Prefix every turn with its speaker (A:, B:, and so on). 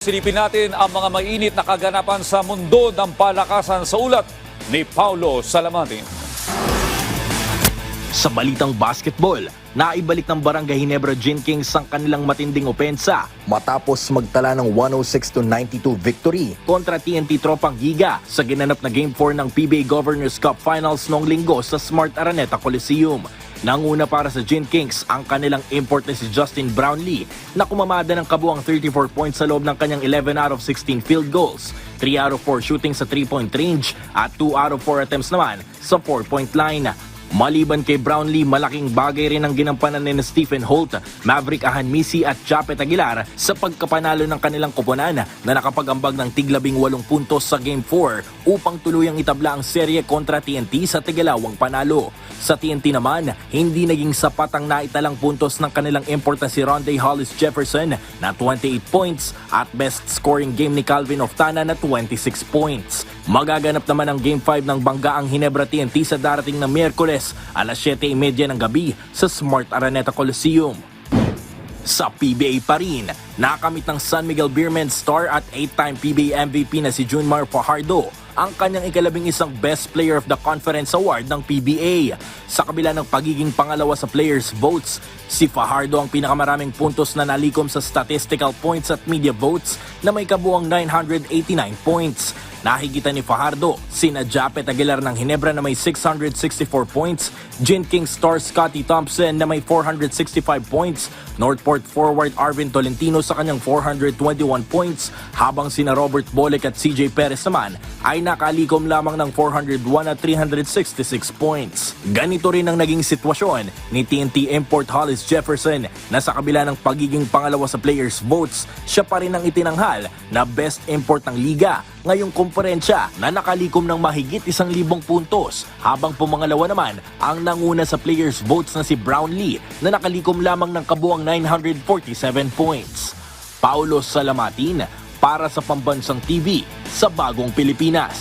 A: Silipin natin ang mga mainit na kaganapan sa mundo ng palakasan sa ulat ni Paulo Salamatin.
B: Sa balitang basketball, naibalik ng Barangay Ginebra Gin Kings ang kanilang matinding opensa
C: matapos magtala ng 106-92 victory
B: kontra TNT Tropang Giga sa ginanap na Game 4 ng PBA Governors Cup Finals noong linggo sa Smart Araneta Coliseum. Nanguna para sa Gin Kings ang kanilang import na si Justin Brownlee na kumamada ng kabuang 34 points sa loob ng kanyang 11 out of 16 field goals, 3 out of 4 shooting sa 3-point range at 2 out of 4 attempts naman sa 4-point line. Maliban kay Brownlee, malaking bagay rin ang ginampanan ni Stephen Holt, Maverick Ahanmisi at Japet Aguilar sa pagkapanalo ng kanilang koponan na nakapag-ambag ng tig-18 puntos sa Game 4 upang tuluyang itabla ang serye kontra TNT sa tigalawang panalo. Sa TNT naman, hindi naging sapat ang naitalang puntos ng kanilang import na si Rondae Hollis Jefferson na 28 points at best scoring game ni Calvin Oftana na 26 points. Magaganap naman ang Game 5 ng Banggaang Ginebra TNT sa darating na Miyerkules alas 7:30 ng gabi sa Smart Araneta Coliseum. Sa PBA pa rin, nakamit ng San Miguel Beermen star at 8-time PBA MVP na si Junmar Fajardo ang kanyang ika-11 Best Player of the Conference Award ng PBA. Sa kabila ng pagiging pangalawa sa players' votes, si Fajardo ang pinakamaraming puntos na nalikom sa statistical points at media votes na may kabuang 989 points. Nahigitan ni Fajardo sina Japet Aguilar ng Ginebra na may 664 points, Gin Kings star Scottie Thompson na may 465 points, Northport forward Arvin Tolentino sa kanyang 421 points, habang sina Robert Bolek at CJ Perez naman ay nakalikom lamang ng 401 at 366 points. Ganito rin ang naging sitwasyon ni TNT import Hollis Jefferson na sa kabila ng pagiging pangalawa sa players' votes, siya pa rin ang itinanghal na best import ng liga ngayong komporensya na nakalikom ng mahigit 1,000 puntos, habang pumangalawa naman ang nanguna sa players' votes na si Brownlee na nakalikom lamang ng kabuang 947 points. Paulo Salamatin para sa Pambansang TV sa Bagong Pilipinas.